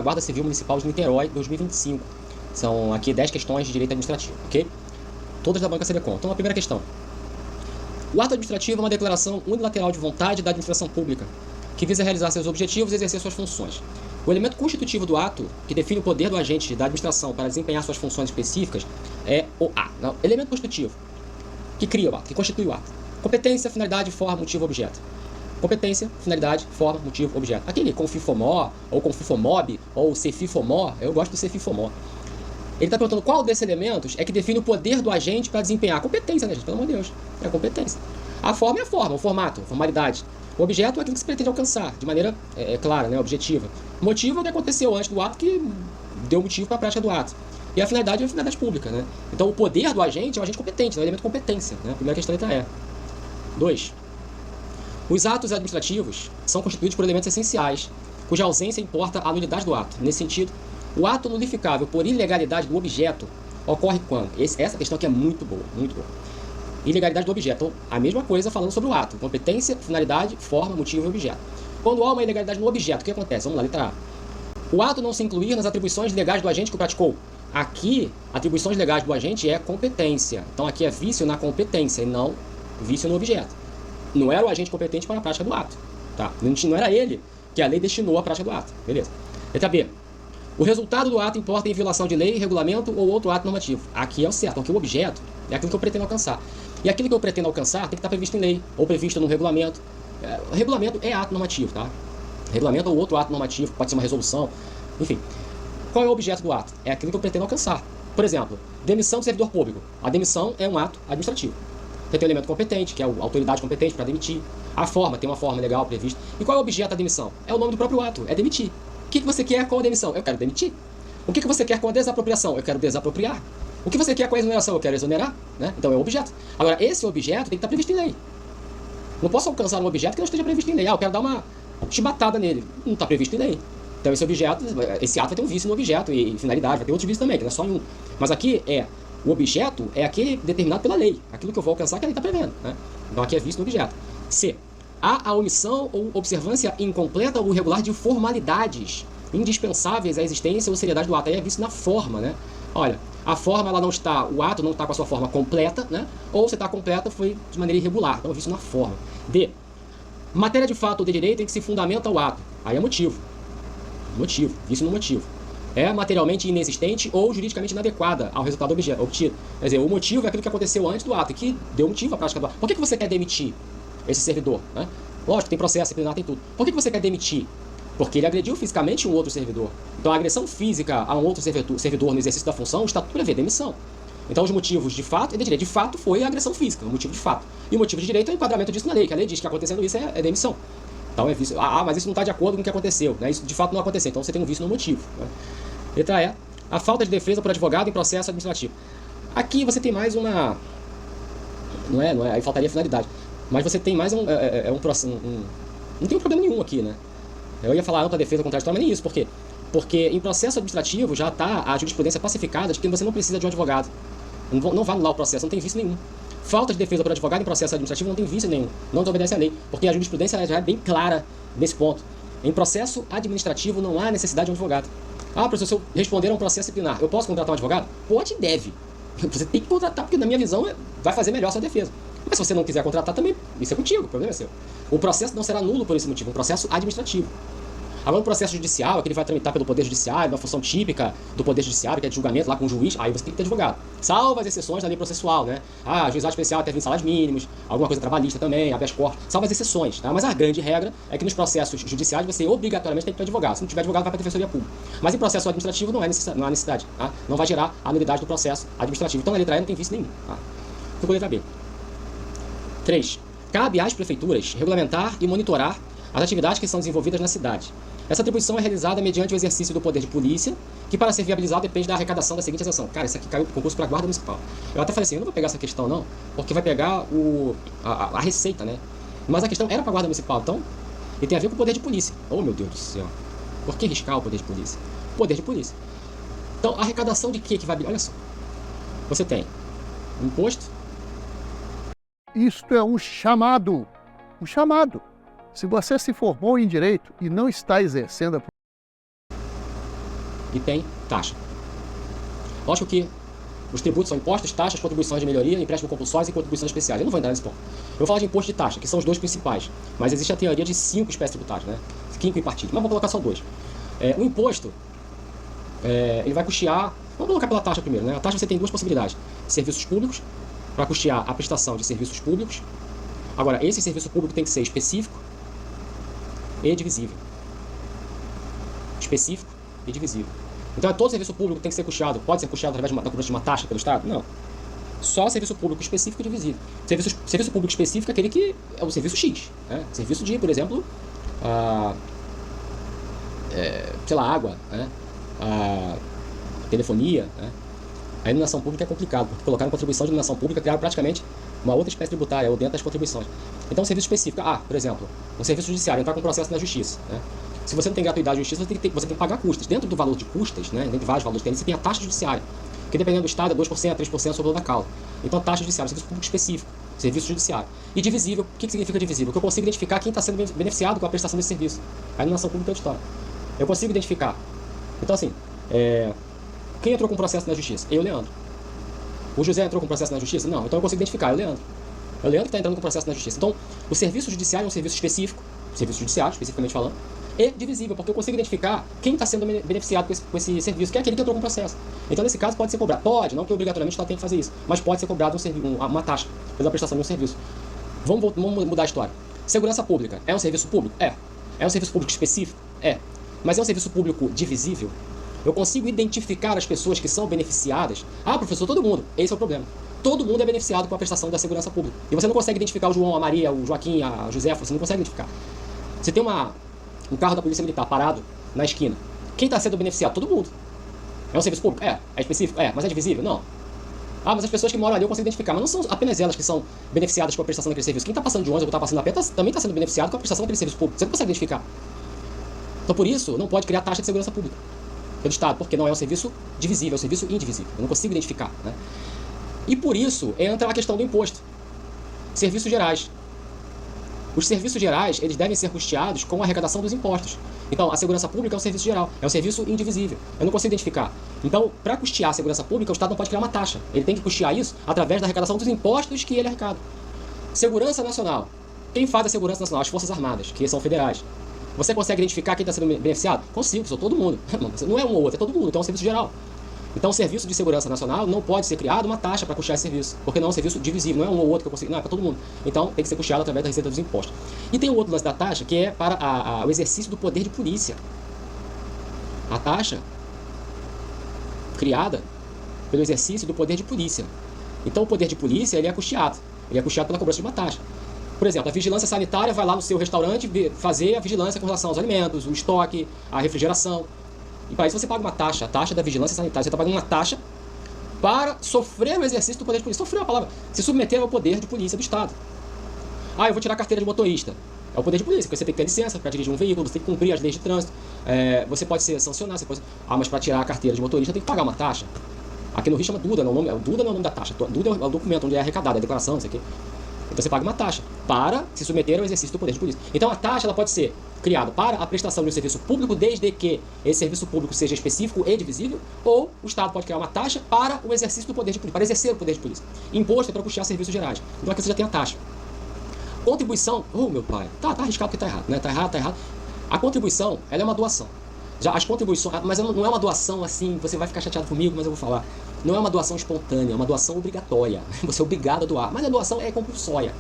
Guarda Civil Municipal de Niterói, 2025. São aqui 10 questões de direito administrativo, ok? Todas da banca CDCOM. Então, a primeira questão. O ato administrativo é uma declaração unilateral de vontade da administração pública, que visa realizar seus objetivos e exercer suas funções. O elemento constitutivo do ato, que define o poder do agente da administração para desempenhar suas funções específicas, é o A. Não, elemento constitutivo, que cria o ato, que constitui o ato. Competência, finalidade, forma, motivo, objeto. Competência, finalidade, forma, motivo, objeto. Aquele confifomó, ou confifomob, ou cefifomó, eu gosto do cefifomó. Ele está perguntando qual desses elementos é que define o poder do agente para desempenhar a competência, né, gente? Pelo amor de Deus. É a competência. A forma é a forma, o formato, a formalidade. O objeto é aquilo que se pretende alcançar, de maneira clara, né, objetiva. O motivo é o que aconteceu antes do ato que deu motivo para a prática do ato. E a finalidade é a finalidade pública, né? Então o poder do agente é o agente competente, é o elemento competência, né? A primeira questão letra E. 2. Os atos administrativos são constituídos por elementos essenciais, cuja ausência importa a nulidade do ato. Nesse sentido, o ato nulificável por ilegalidade do objeto ocorre quando? Essa questão aqui é muito boa, muito boa. Ilegalidade do objeto. Então, a mesma coisa falando sobre o ato. Competência, finalidade, forma, motivo e objeto. Quando há uma ilegalidade no objeto, o que acontece? Vamos lá, letra A. O ato não se incluir nas atribuições legais do agente que o praticou. Aqui, atribuições legais do agente é competência. Então, aqui é vício na competência e não vício no objeto. Não era o agente competente para a prática do ato. Tá? Não era ele que a lei destinou à prática do ato. Beleza. Letra B. O resultado do ato importa em violação de lei, regulamento ou outro ato normativo. Aqui é o certo. Aqui o objeto é aquilo que eu pretendo alcançar. E aquilo que eu pretendo alcançar tem que estar previsto em lei ou previsto no regulamento. Regulamento é ato normativo, tá? Regulamento ou outro ato normativo, pode ser uma resolução, enfim. Qual é o objeto do ato? É aquilo que eu pretendo alcançar. Por exemplo, demissão do servidor público. A demissão é um ato administrativo. Você tem o elemento competente, que é a autoridade competente para demitir. A forma, tem uma forma legal prevista. E qual é o objeto da demissão? É o nome do próprio ato, é demitir. O que você quer com a demissão? Eu quero demitir. O que você quer com a desapropriação? Eu quero desapropriar. O que você quer com a exoneração? Eu quero exonerar. Né? Então é o objeto. Agora, esse objeto tem que estar previsto em lei. Não posso alcançar um objeto que não esteja previsto em lei. Eu quero dar uma chibatada nele. Não está previsto em lei. Então esse objeto, esse ato vai ter um vício no objeto e finalidade, vai ter outros vícios também, que não é só em um. Mas aqui o objeto é aquele determinado pela lei. Aquilo que eu vou alcançar que a lei está prevendo. Né? Então aqui é vício no objeto. C. Há a omissão ou observância incompleta ou irregular de formalidades indispensáveis à existência ou seriedade do ato. Aí é vício na forma, né? Olha, a forma, ela não está, o ato não está com a sua forma completa, né? Ou se está completa, foi de maneira irregular. Então é vício na forma. D. Matéria de fato ou de direito em que se fundamenta o ato. Aí é motivo. Motivo, vício no motivo. É materialmente inexistente ou juridicamente inadequada ao resultado obtido. Quer dizer, o motivo é aquilo que aconteceu antes do ato e que deu motivo à prática do ato. Por que você quer demitir esse servidor? Né? Lógico, tem processo disciplinar, tem tudo. Por que você quer demitir? Porque ele agrediu fisicamente um outro servidor. Então a agressão física a um outro servidor no exercício da função está tudo a ver, demissão. Então os motivos de fato e de direito. De fato foi a agressão física, o motivo de fato. E o motivo de direito é o enquadramento disso na lei, que a lei diz que acontecendo isso é demissão. Então é vício. Mas isso não está de acordo com o que aconteceu. Né? Isso de fato não aconteceu. Então você tem um vício no motivo. Né? Letra E. A falta de defesa por advogado em processo administrativo. Aqui você tem mais uma... Não é, aí faltaria finalidade. Mas você tem mais não tem problema nenhum aqui, né? Eu ia falar ampla defesa contraditória, mas nem isso. Por quê? Porque em processo administrativo já está a jurisprudência pacificada de que você não precisa de um advogado. Não vai anular o processo, não tem vício nenhum. Falta de defesa por advogado em processo administrativo não tem vício nenhum. Não desobedece à lei. Porque a jurisprudência já é bem clara nesse ponto. Em processo administrativo não há necessidade de um advogado. Professor, se eu responder a um processo disciplinar, eu posso contratar um advogado? Pode e deve. Você tem que contratar, porque na minha visão vai fazer melhor a sua defesa. Mas se você não quiser contratar também, isso é contigo, o problema é seu. O processo não será nulo por esse motivo, um processo administrativo. Agora, no processo judicial, que ele vai tramitar pelo Poder Judiciário, uma função típica do Poder Judiciário, que é de julgamento lá com o juiz, aí você tem que ter advogado. Salvo as exceções da lei processual, né? Juizado especial intervém em salários mínimos, alguma coisa trabalhista também, habeas corpus, salvo as exceções, tá? Mas a grande regra é que nos processos judiciais você obrigatoriamente tem que ter advogado. Se não tiver advogado, vai para a Defensoria Pública. Mas em processo administrativo não há necessidade, tá? Não vai gerar a nulidade do processo administrativo. Então, na letra E não tem vício nenhum, tá? Ficou letra B. 3. Cabe às prefeituras regulamentar e monitorar as atividades que são desenvolvidas na cidade. Essa atribuição é realizada mediante o exercício do poder de polícia, que para ser viabilizado depende da arrecadação da seguinte ação. Cara, isso aqui caiu do concurso para a Guarda Municipal. Eu até falei assim, eu não vou pegar essa questão não, porque vai pegar a receita, né? Mas a questão era para a Guarda Municipal, então, e tem a ver com o poder de polícia. Oh, meu Deus do céu. Por que riscar o poder de polícia? Poder de polícia. Então, a arrecadação de que vai... Olha só. Você tem imposto. Isto é um chamado. Um chamado. Se você se formou em direito e não está exercendo a... e tem taxa. Lógico que os tributos são impostos, taxas, contribuições de melhoria, empréstimo compulsórios e contribuições especiais. Eu não vou entrar nesse ponto. Eu vou falar de imposto de taxa, que são os dois principais. Mas existe a teoria de 5 espécies tributárias, né? 5 em partilha. Mas vou colocar só 2. O imposto, ele vai custear... Vamos colocar pela taxa primeiro, né? A taxa você tem 2 possibilidades. Serviços públicos, para custear a prestação de serviços públicos. Agora, esse serviço público tem que ser específico e divisível. Específico e divisível. Então, todo serviço público tem que ser custeado, pode ser custeado através da cobrança de uma taxa pelo Estado? Não. Só serviço público específico e divisível. Serviço público específico é aquele que é o serviço X. Né? Serviço de, por exemplo, sei lá, água, né? Telefonia. Né? A iluminação pública é complicado, porque colocaram contribuição de iluminação pública, criaram praticamente uma outra espécie tributária, ou dentro das contribuições. Então, serviço específico. Por exemplo, um serviço judiciário, entrar com um processo na justiça. Né? Se você não tem gratuidade de justiça, você tem que pagar custas. Dentro do valor de custas, né, dentre vários valores que tem, você tem a taxa judiciária, que dependendo do Estado é 2%, 3% sobre o valor da causa. Então, a taxa judiciária, serviço público específico, serviço judiciário. E divisível, o que significa divisível? Que eu consigo identificar quem está sendo beneficiado com a prestação desse serviço. A iluminação pública é outra história. Eu consigo identificar. Então, assim, quem entrou com processo na justiça? Eu, Leandro. O José entrou com processo na justiça? Não. Então, eu consigo identificar, eu, Leandro. É o Leandro que está entrando com processo na justiça. Então, o serviço judiciário é um serviço específico, serviço judiciário, especificamente falando, e divisível, porque eu consigo identificar quem está sendo beneficiado com esse serviço, que é aquele que entrou com processo. Então, nesse caso, pode ser cobrado. Pode, não que obrigatoriamente o Estado tenha que fazer isso, mas pode ser cobrado uma taxa pela prestação de um serviço. Vamos mudar a história. Segurança pública é um serviço público? É. É um serviço público específico? É. Mas é um serviço público divisível? Eu consigo identificar as pessoas que são beneficiadas? Professor, todo mundo. Esse é o problema. Todo mundo é beneficiado com a prestação da segurança pública. E você não consegue identificar o João, a Maria, o Joaquim, a Josefa, você não consegue identificar. Você tem um carro da Polícia Militar parado na esquina. Quem está sendo beneficiado? Todo mundo. É um serviço público? É. É específico? É. Mas é divisível? Não. Mas as pessoas que moram ali eu consigo identificar. Mas não são apenas elas que são beneficiadas com a prestação daquele serviço. Quem está passando de ônibus ou está passando a pé também está sendo beneficiado com a prestação daquele serviço público. Você não consegue identificar. Então, por isso, não pode criar taxa de segurança pública pelo Estado, porque não é um serviço divisível, é um serviço indivisível. Eu não consigo identificar. Né? E por isso entra a questão do imposto. Serviços gerais. Os serviços gerais, eles devem ser custeados com a arrecadação dos impostos. Então, a segurança pública é um serviço geral, é um serviço indivisível. Eu não consigo identificar. Então, para custear a segurança pública, o Estado não pode criar uma taxa. Ele tem que custear isso através da arrecadação dos impostos que ele arrecada. Segurança nacional. Quem faz a segurança nacional? As Forças Armadas, que são federais. Você consegue identificar quem está sendo beneficiado? Consigo, sou todo mundo. Não é um ou outro, é todo mundo, então é um serviço geral. Então, o Serviço de Segurança Nacional não pode ser criado uma taxa para custear esse serviço, porque não é um serviço divisível, não é um ou outro que eu consigo, não, é para todo mundo. Então, tem que ser custeado através da receita dos impostos. E tem um outro lance da taxa, que é para o exercício do poder de polícia. A taxa criada pelo exercício do poder de polícia. Então, o poder de polícia, ele é custeado. Ele é custeado pela cobrança de uma taxa. Por exemplo, a vigilância sanitária vai lá no seu restaurante fazer a vigilância com relação aos alimentos, o estoque, a refrigeração. E para isso você paga uma taxa, a taxa da vigilância sanitária. Você está pagando uma taxa para sofrer o exercício do poder de polícia. Sofrer a palavra. Se submeter ao poder de polícia do Estado. Eu vou tirar a carteira de motorista. É o poder de polícia, porque você tem que ter licença para dirigir um veículo, você tem que cumprir as leis de trânsito. Você pode ser sancionado, você pode... mas para tirar a carteira de motorista tem que pagar uma taxa. Aqui no Rio chama Duda, não, o Duda não é o nome da taxa. Duda é o documento onde é arrecadado, é a declaração, não sei o quê. Então você paga uma taxa para se submeter ao exercício do poder de polícia. Então a taxa ela pode ser criada para a prestação de um serviço público, desde que esse serviço público seja específico e divisível, ou o Estado pode criar uma taxa para o exercício do poder de polícia, para exercer o poder de polícia. Imposto é para custear serviços gerais. Então aqui você já tem a taxa. Contribuição, meu pai, tá arriscado porque tá errado, né? Tá errado. A contribuição, ela é uma doação. Já as contribuições, mas não é uma doação assim, você vai ficar chateado comigo, mas eu vou falar. Não é uma doação espontânea, é uma doação obrigatória. Você é obrigado a doar. Mas a doação é compulsória.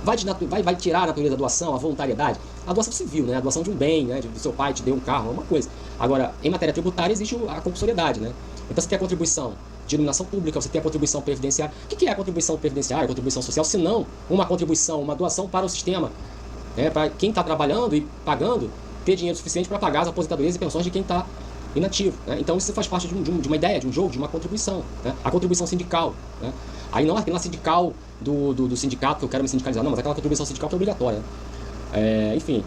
Vai tirar a natureza da doação, a voluntariedade? A doação civil, né? A doação de um bem, né? Do seu pai te deu um carro, é uma coisa. Agora, em matéria tributária existe a compulsoriedade, né? Então você tem a contribuição de iluminação pública, você tem a contribuição previdenciária. O que é a contribuição previdenciária, a contribuição social? Se não uma contribuição, uma doação para o sistema, né? Para quem está trabalhando e pagando, ter dinheiro suficiente para pagar as aposentadorias e pensões de quem está inativo. Né? Então isso faz parte de uma ideia, de um jogo, de uma contribuição. Né? A contribuição sindical. Né? Aí não aquela sindical do sindicato que eu quero me sindicalizar, não, mas aquela contribuição sindical que é obrigatória. Né? Enfim,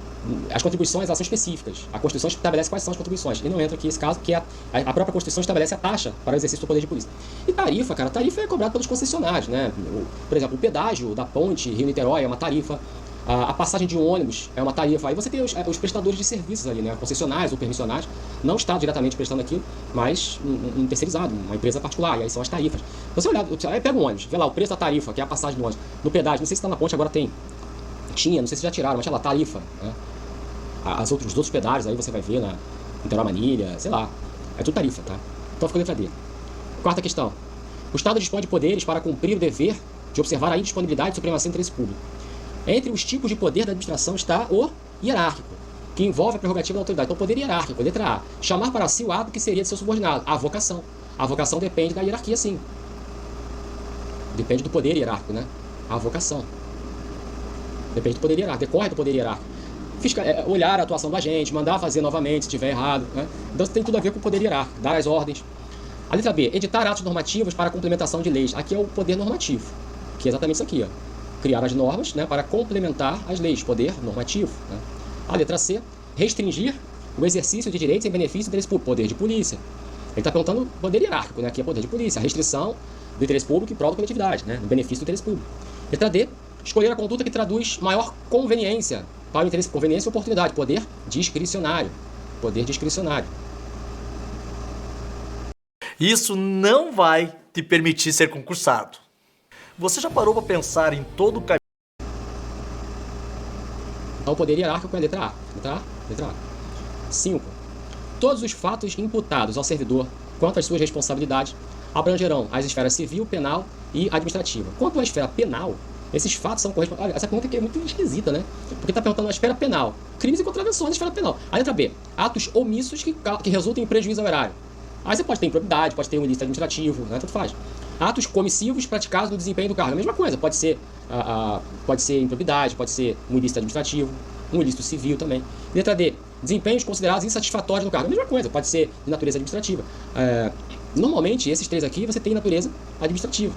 as contribuições elas são específicas. A Constituição estabelece quais são as contribuições. E não entra aqui esse caso, porque a própria Constituição estabelece a taxa para o exercício do poder de polícia. E tarifa, cara, tarifa é cobrada pelos concessionários. Né? Por exemplo, o pedágio da ponte Rio-Niterói é uma tarifa. A passagem de ônibus é uma tarifa. Aí você tem os prestadores de serviços ali, né? Concessionários ou permissionários. Não está diretamente prestando aquilo, mas um terceirizado, uma empresa particular. E aí são as tarifas. Você olhar, aí pega um ônibus, vê lá o preço da tarifa, que é a passagem do ônibus. No pedágio, não sei se está na ponte, agora tem. Tinha, não sei se já tiraram, mas tinha lá, tarifa. Né? Os outros pedágios, aí você vai ver na Niterói Manilha, sei lá. É tudo tarifa, tá? Então fica a letra D. Quarta questão. O Estado dispõe de poderes para cumprir o dever de observar a indisponibilidade e supremacia do interesse público. Entre os tipos de poder da administração está o hierárquico, que envolve a prerrogativa da autoridade. Então, poder hierárquico, letra A. Chamar para si o ato que seria de seu subordinado. A vocação. A vocação depende da hierarquia, sim. Depende do poder hierárquico, né? A vocação. Depende do poder hierárquico, decorre do poder hierárquico. Olhar a atuação do agente, mandar fazer novamente se estiver errado. Né? Então, isso tem tudo a ver com o poder hierárquico, dar as ordens. A letra B. Editar atos normativos para complementação de leis. Aqui é o poder normativo, que é exatamente isso aqui, ó. Criar as normas, né, para complementar as leis, poder normativo. Né? A letra C, restringir o exercício de direitos em benefício do interesse público, poder de polícia. Ele está perguntando poder hierárquico, né, aqui é poder de polícia, a restrição do interesse público em prol da coletividade, né, no benefício do interesse público. Letra D, escolher a conduta que traduz maior conveniência para o interesse, conveniência e oportunidade, poder discricionário. Poder discricionário. Isso não vai te permitir ser concursado. Você já parou para pensar em todo o caminho? Então, o poder hierárquico é a letra A. Letra A? Letra A. 5. Todos os fatos imputados ao servidor quanto às suas responsabilidades abrangerão as esferas civil, penal e administrativa. Quanto à esfera penal, esses fatos são correspondentes. Olha, essa pergunta aqui é muito esquisita, né? Porque está perguntando a esfera penal. Crimes e contravenções na esfera penal. A letra B. Atos omissos que resultem em prejuízo ao erário. Aí você pode ter improbidade, pode ter um ilícito administrativo, né? Tudo faz. Atos comissivos praticados no desempenho do cargo. A mesma coisa, pode ser improbidade, pode ser um ilícito administrativo, um ilícito civil também. Letra D. Desempenhos considerados insatisfatórios no cargo. A mesma coisa, pode ser de natureza administrativa. Normalmente, esses três aqui você tem natureza administrativa.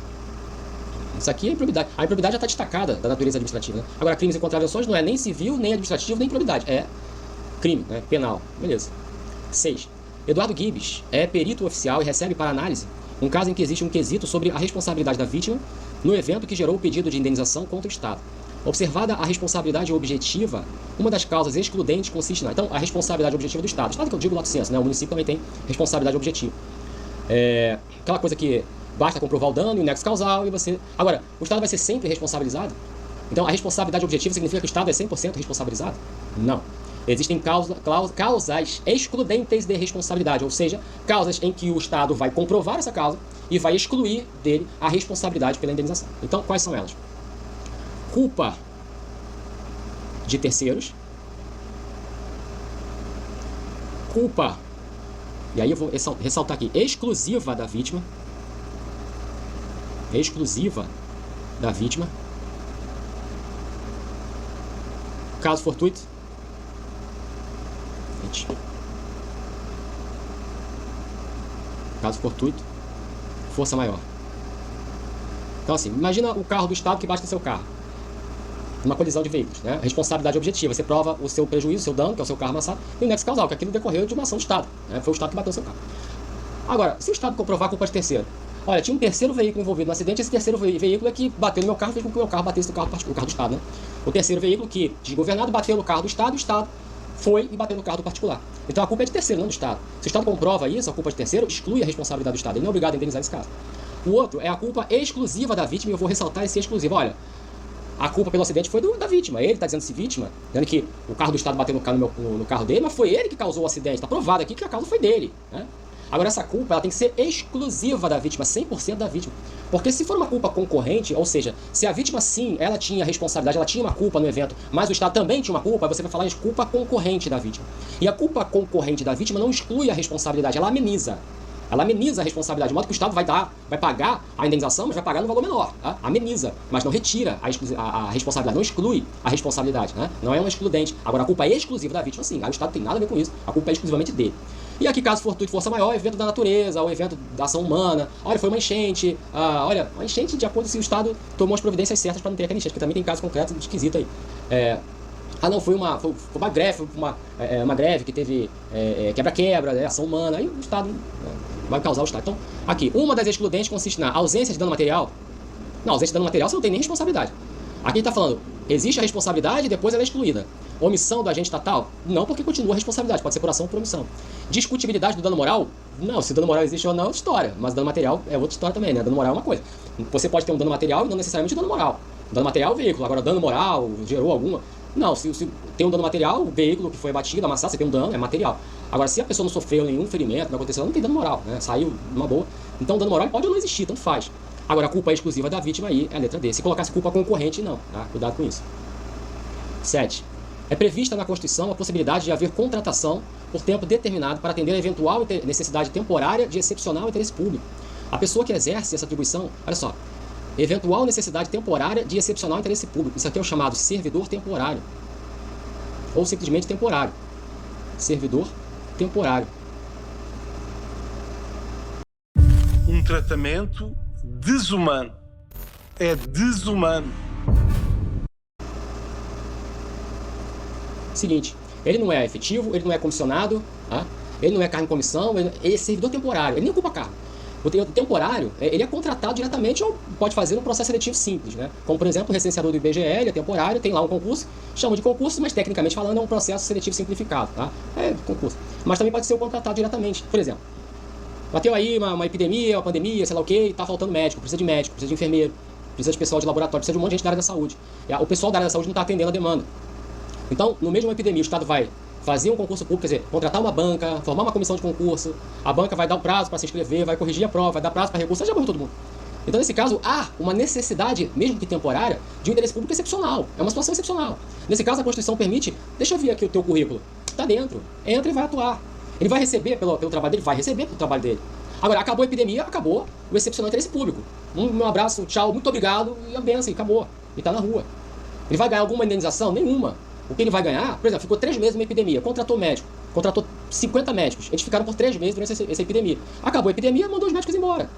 Isso aqui é improbidade. A improbidade já está destacada da natureza administrativa. Né? Agora, crimes e contravenções não é nem civil, nem administrativo, nem improbidade. É crime, né? Penal. Beleza. 6. Eduardo Gibbs é perito oficial e recebe para análise um caso em que existe um quesito sobre a responsabilidade da vítima no evento que gerou o pedido de indenização contra o Estado. Observada a responsabilidade objetiva, uma das causas excludentes consiste na... Então, a responsabilidade objetiva do Estado. Estado que eu digo lato sensu, né? O município também tem responsabilidade objetiva. Aquela coisa que basta comprovar o dano e o nexo causal e você... Agora, o Estado vai ser sempre responsabilizado? Então, a responsabilidade objetiva significa que o Estado é 100% responsabilizado? Não. Existem causas excludentes de responsabilidade, ou seja, causas em que o Estado vai comprovar essa causa e vai excluir dele a responsabilidade pela indenização. Então, quais são elas? Culpa de terceiros, culpa, e aí eu vou ressaltar aqui, exclusiva da vítima, caso fortuito, caso fortuito, força maior. Então assim, imagina o carro do Estado que bate no seu carro, uma colisão de veículos, né? Responsabilidade objetiva, você prova o seu prejuízo, o seu dano, que é o seu carro amassado, e o nexo causal, que aquilo decorreu de uma ação do Estado, né? Foi o Estado que bateu no seu carro. Agora, se o Estado comprovar a culpa de terceiro, olha, tinha um terceiro veículo envolvido no acidente, esse terceiro veículo é que bateu no meu carro, fez com que o meu carro batesse no carro do Estado, né? O terceiro veículo que, desgovernado, bateu no carro do Estado, e o Estado foi e bateu no carro do particular. Então a culpa é de terceiro, não do Estado. Se o Estado comprova isso, a culpa é de terceiro, exclui a responsabilidade do Estado. Ele não é obrigado a indenizar esse caso. O outro é a culpa exclusiva da vítima, e eu vou ressaltar esse exclusivo. Olha, a culpa pelo acidente foi da vítima. Ele está dizendo-se vítima, dizendo que o carro do Estado bateu no carro dele, mas foi ele que causou o acidente. Está provado aqui que a causa foi dele, né? Agora, essa culpa ela tem que ser exclusiva da vítima, 100% da vítima. Porque se for uma culpa concorrente, ou seja, se a vítima sim, ela tinha responsabilidade, ela tinha uma culpa no evento, mas o Estado também tinha uma culpa, você vai falar de culpa concorrente da vítima. E a culpa concorrente da vítima não exclui a responsabilidade, ela ameniza. Ela ameniza a responsabilidade, de modo que o Estado vai pagar a indenização, mas vai pagar no valor menor. Tá? Ameniza, mas não retira a responsabilidade, não exclui a responsabilidade. Né? Não é uma excludente. Agora, a culpa é exclusiva da vítima, sim. Aí o Estado tem nada a ver com isso. A culpa é exclusivamente dele. E aqui, caso fortuito, força maior, evento da natureza, ou evento da ação humana. Olha, foi uma enchente. Olha, uma enchente de acordo se o Estado tomou as providências certas para não ter aquela enchente, porque também tem casos concretos esquisitos aí. Não, foi uma greve, uma greve que teve quebra-quebra, né, ação humana, aí o Estado vai causar o Estado. Então, aqui, uma das excludentes consiste na ausência de dano material. Na ausência de dano material, você não tem nem responsabilidade. Aqui está falando, existe a responsabilidade e depois ela é excluída. Omissão do agente estatal? Não, porque continua a responsabilidade, pode ser por ação ou por omissão. Discutibilidade do dano moral? Não, se o dano moral existe ou não é outra história, mas dano material é outra história também, né? Dano moral é uma coisa. Você pode ter um dano material e não necessariamente dano moral. Dano material é o veículo, agora dano moral gerou alguma... Não, se tem um dano material, o veículo que foi abatido, amassado, você tem um dano, é material. Agora, se a pessoa não sofreu nenhum ferimento, não aconteceu, não tem dano moral, né? Saiu numa boa. Então, dano moral pode ou não existir, tanto faz. Agora, a culpa é exclusiva da vítima aí é a letra D. Se colocasse culpa concorrente, não. Tá? Cuidado com isso. 7. É prevista na Constituição a possibilidade de haver contratação por tempo determinado para atender a eventual necessidade temporária de excepcional interesse público. A pessoa que exerce essa atribuição, olha só, eventual necessidade temporária de excepcional interesse público. Isso aqui é o chamado servidor temporário. Ou simplesmente temporário. Servidor temporário. Um tratamento desumano. É desumano. Seguinte, ele não é efetivo, ele não é comissionado, tá? Ele não é cargo em comissão, ele é servidor temporário, ele nem ocupa cargo. O temporário, ele é contratado diretamente ou pode fazer um processo seletivo simples, né? Como, por exemplo, o recenseador do IBGE, ele é temporário, tem lá um concurso, chamam de concurso, mas tecnicamente falando é um processo seletivo simplificado, tá? É concurso. Mas também pode ser contratado diretamente. Por exemplo, bateu aí uma epidemia, uma pandemia, sei lá o quê, e tá faltando médico, precisa de enfermeiro, precisa de pessoal de laboratório, precisa de um monte de gente da área da saúde. O pessoal da área da saúde não está atendendo a demanda. Então, no mesmo epidemia, o Estado vai fazer um concurso público, quer dizer, contratar uma banca, formar uma comissão de concurso, a banca vai dar um prazo para se inscrever, vai corrigir a prova, vai dar prazo para recurso, já morreu todo mundo. Então, nesse caso, há uma necessidade, mesmo que temporária, de um interesse público excepcional. É uma situação excepcional. Nesse caso, a Constituição permite, deixa eu ver aqui o teu currículo. Está dentro, entra e vai atuar. Ele vai receber pelo trabalho dele? Vai receber pelo trabalho dele. Agora, acabou a epidemia, acabou o excepcional interesse público. Um abraço, tchau, muito obrigado e a benção, e acabou. E está na rua. Ele vai ganhar alguma indenização? Nenhuma. O que ele vai ganhar, por exemplo, ficou 3 meses numa epidemia, contratou médico, contratou 50 médicos, eles ficaram por 3 meses durante essa epidemia. Acabou a epidemia, mandou os médicos embora.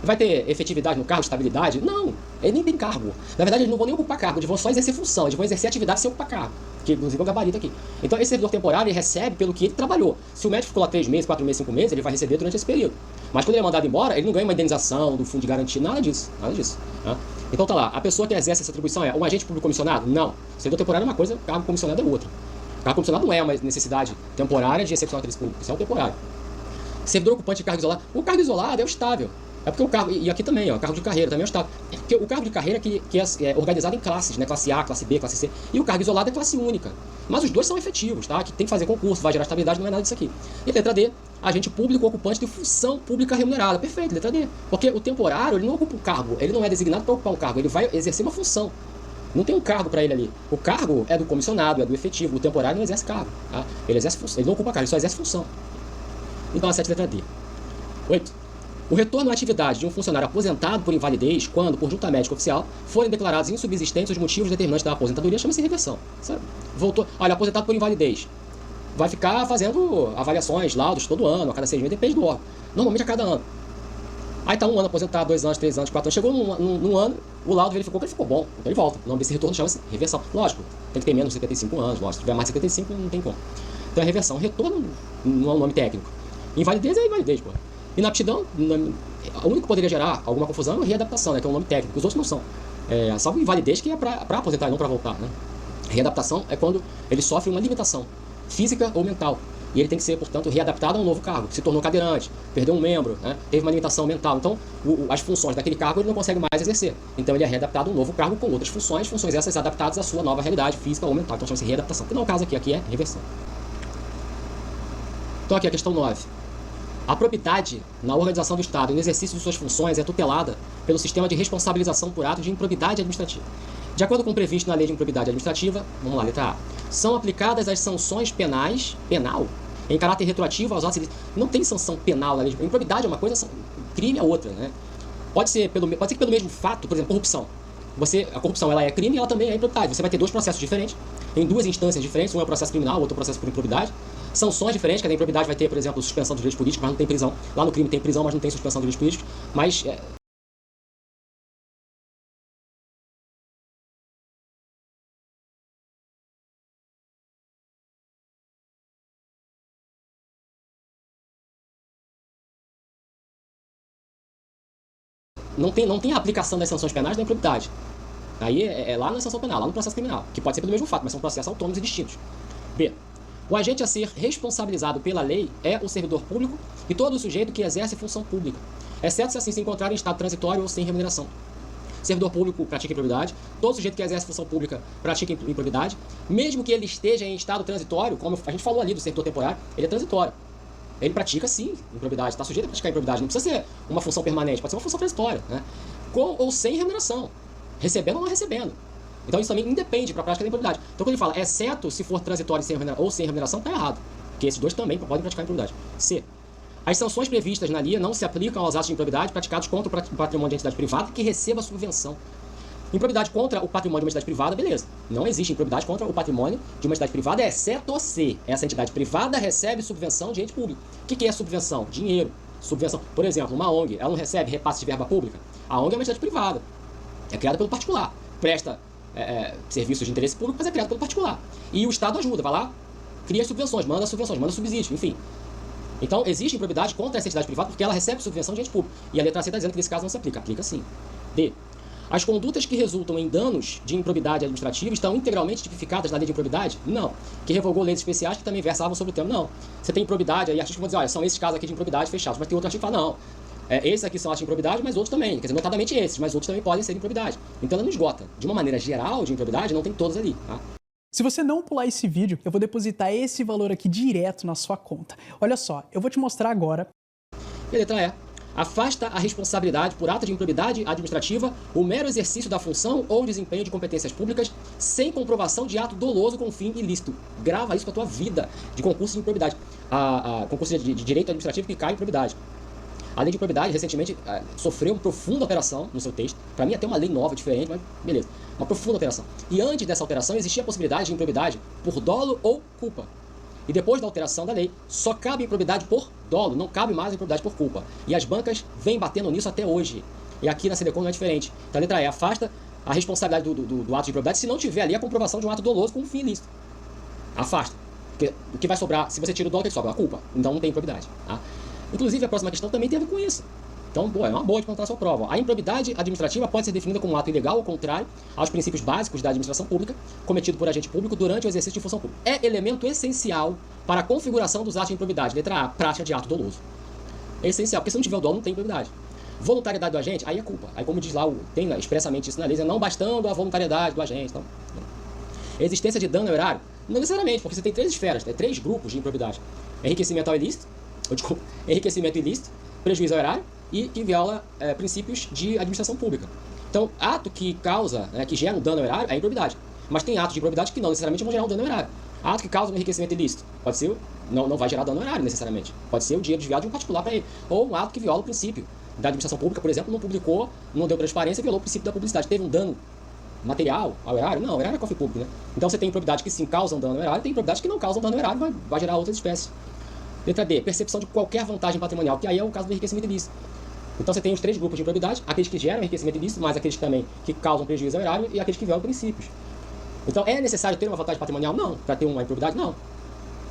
Vai ter efetividade no cargo, estabilidade? Não, ele nem tem cargo. Na verdade, eles não vão nem ocupar cargo, eles vão só exercer função, eles vão exercer atividade sem ocupar cargo, que inclusive é o gabarito aqui. Então, esse servidor temporário, ele recebe pelo que ele trabalhou. Se o médico ficou lá 3 meses, 4 meses, 5 meses, ele vai receber durante esse período. Mas quando ele é mandado embora, ele não ganha uma indenização do fundo de garantia, nada disso, nada disso. Tá? Então tá lá, a pessoa que exerce essa atribuição é um agente público comissionado? Não. Servidor temporário é uma coisa, cargo comissionado é outra. Cargo comissionado não é uma necessidade temporária de excepcional interesse público, isso é um temporário. Servidor ocupante de cargo isolado, o cargo isolado é o estável. É porque o cargo, e aqui também, ó, cargo de carreira também é o estável. Porque o cargo de carreira que é organizado em classes, né? Classe A, classe B, classe C. E o cargo isolado é classe única. Mas os dois são efetivos, tá? Que tem que fazer concurso, vai gerar estabilidade, não é nada disso aqui. E a letra D, agente público ocupante de função pública remunerada. Perfeito, letra D. Porque o temporário, ele não ocupa um cargo, ele não é designado para ocupar um cargo, ele vai exercer uma função. Não tem um cargo para ele ali. O cargo é do comissionado, é do efetivo. O temporário não exerce cargo, tá? Ele exerce função, ele não ocupa cargo, ele só exerce função. Então a 7, letra D. 8. O retorno à atividade de um funcionário aposentado por invalidez, quando, por junta médica oficial, forem declarados insubsistentes os motivos determinantes da aposentadoria, chama-se reversão. Sabe? Voltou, olha, aposentado por invalidez. Vai ficar fazendo avaliações, laudos todo ano, a cada 6 meses, depende do órgão. Normalmente a cada ano. Aí tá um ano aposentado, 2 anos, 3 anos, 4 anos. Chegou num ano, o laudo verificou que ele ficou bom. Então ele volta. O nome desse retorno chama-se reversão. Lógico, tem que ter menos de 75 anos, lógico. Se tiver mais de 75, não tem como. Então é reversão. Retorno não é um nome técnico. Invalidez é invalidez, pô. Inaptidão, o único que poderia gerar alguma confusão é a readaptação, né, que é um nome técnico. Os outros não são. Salvo invalidez, que é para aposentar e não para voltar. Né? Readaptação é quando ele sofre uma limitação física ou mental. E ele tem que ser, portanto, readaptado a um novo cargo. Se tornou cadeirante, perdeu um membro, né, teve uma limitação mental. Então, as funções daquele cargo ele não consegue mais exercer. Então, ele é readaptado a um novo cargo com outras funções essas adaptadas à sua nova realidade física ou mental. Então, chama-se readaptação. Que não é o caso aqui é reversão. Então, aqui a questão 9. A probidade na organização do Estado e no exercício de suas funções é tutelada pelo sistema de responsabilização por ato de improbidade administrativa. De acordo com o previsto na Lei de Improbidade Administrativa, vamos lá, letra A, são aplicadas as sanções penais, em caráter retroativo aos atos ilícitos. Não tem sanção penal na lei de improbidade, é uma coisa, crime é outra, né? Pode ser que pelo mesmo fato, por exemplo, corrupção. A corrupção ela é crime e ela também é improbidade. Você vai ter 2 processos diferentes, em 2 instâncias diferentes, um é o processo criminal, o outro é o processo por improbidade. Sanções diferentes, que a improbidade vai ter, por exemplo, suspensão dos direitos políticos, mas não tem prisão. Lá no crime tem prisão, mas não tem suspensão dos direitos políticos. Mas não tem a aplicação das sanções penais da improbidade. Aí é lá na sanção penal, lá no processo criminal, que pode ser pelo mesmo fato, mas são processos autônomos e distintos. B. O agente a ser responsabilizado pela lei é o servidor público e todo sujeito que exerce função pública, exceto se assim se encontrar em estado transitório ou sem remuneração. Servidor público pratica improbidade, todo sujeito que exerce função pública pratica improbidade, mesmo que ele esteja em estado transitório, como a gente falou ali do servidor temporário, ele é transitório. Ele pratica, sim, improbidade, está sujeito a praticar improbidade, não precisa ser uma função permanente, pode ser uma função transitória, né? Com ou sem remuneração, recebendo ou não recebendo. Então isso também independe para a prática da improbidade. Então quando ele fala, exceto se for transitório ou sem remuneração, está errado, porque esses dois também podem praticar improbidade. C. As sanções previstas na LIA não se aplicam aos atos de improbidade praticados contra o patrimônio de entidade privada que receba subvenção. Improbidade contra o patrimônio de uma entidade privada, beleza. Não existe improbidade contra o patrimônio de uma entidade privada, exceto se essa entidade privada recebe subvenção de ente público. O que é subvenção? Dinheiro. Subvenção. Por exemplo, uma ONG, ela não recebe repasse de verba pública? A ONG é uma entidade privada. É criada pelo particular. Presta serviços de interesse público, mas é criada pelo particular. E o Estado ajuda, vai lá, cria subvenções, manda subsídios, enfim. Então, existe improbidade contra essa entidade privada porque ela recebe subvenção de ente público. E a letra C está dizendo que nesse caso não se aplica. Aplica sim. D. As condutas que resultam em danos de improbidade administrativa estão integralmente tipificadas na lei de improbidade? Não. Que revogou leis especiais que também versavam sobre o tema? Não. Você tem improbidade, aí artigos que vão dizer, olha, são esses casos aqui de improbidade fechados. Mas tem outro artigo que fala, não. Esses aqui são atos de improbidade, mas outros também. Quer dizer, notadamente esses, mas outros também podem ser improbidade. Então ela não esgota. De uma maneira geral de improbidade, não tem todos ali, tá? Se você não pular esse vídeo, eu vou depositar esse valor aqui direto na sua conta. Olha só, eu vou te mostrar agora. E a letra E. Afasta a responsabilidade por ato de improbidade administrativa o mero exercício da função ou desempenho de competências públicas sem comprovação de ato doloso com fim ilícito. Grava isso com a tua vida de concurso de improbidade. Concurso de direito administrativo que cai em improbidade. A lei de improbidade, recentemente, sofreu uma profunda alteração no seu texto. Para mim, até uma lei nova, diferente, mas beleza. Uma profunda alteração. E antes dessa alteração, existia a possibilidade de improbidade por dolo ou culpa. E depois da alteração da lei, só cabe improbidade por dolo, não cabe mais improbidade por culpa. E as bancas vêm batendo nisso até hoje. E aqui na CDCOM não é diferente. Então a letra E afasta a responsabilidade do ato de improbidade se não tiver ali a comprovação de um ato doloso com um fim ilícito. Afasta. Porque o que vai sobrar, se você tira o dolo, o que sobra? A culpa. Então não tem improbidade. Tá? Inclusive, a próxima questão também tem a ver com isso. Então, é uma boa de contar a sua prova. A improbidade administrativa pode ser definida como um ato ilegal ou contrário aos princípios básicos da administração pública, cometido por agente público durante o exercício de função pública. É elemento essencial para a configuração dos atos de improbidade. Letra A, prática de ato doloso. É essencial, porque se não tiver o dolo, não tem improbidade. Voluntariedade do agente, aí é culpa. Aí, como diz lá, tem expressamente isso na lei, não bastando a voluntariedade do agente. Então, existência de dano ao erário? Não necessariamente, porque você tem três esferas, três grupos de improbidade. Enriquecimento ilícito, prejuízo ao erário e que viola princípios de administração pública. Então, ato que causa, que gera um dano ao erário é improbidade. Mas tem atos de improbidade que não necessariamente vão gerar um dano ao erário. Ato que causa um enriquecimento ilícito pode ser, não vai gerar dano ao erário necessariamente. Pode ser o dinheiro desviado de um particular para ele. Ou um ato que viola o princípio da administração pública, por exemplo, não publicou, não deu transparência e violou o princípio da publicidade. Teve um dano material ao erário? Não, o erário é cofre público, né? Então você tem improbidade que sim causam dano ao erário, tem improbidade que não causam dano ao erário, vai gerar outras espécies. Letra D, percepção de qualquer vantagem patrimonial, que aí é o caso do enriquecimento ilícito. Então você tem os três grupos de improbidade, aqueles que geram enriquecimento ilícito, mais aqueles também que causam prejuízo ao erário e aqueles que violam princípios. Então é necessário ter uma vantagem patrimonial? Não. Para ter uma improbidade? Não.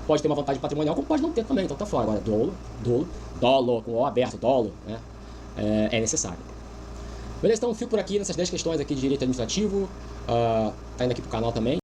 Pode ter uma vantagem patrimonial, como pode não ter também, então tá fora. Agora, dolo, com o aberto, dolo, né? É necessário. Beleza, então fico por aqui nessas 10 questões aqui de direito administrativo, tá indo aqui pro canal também.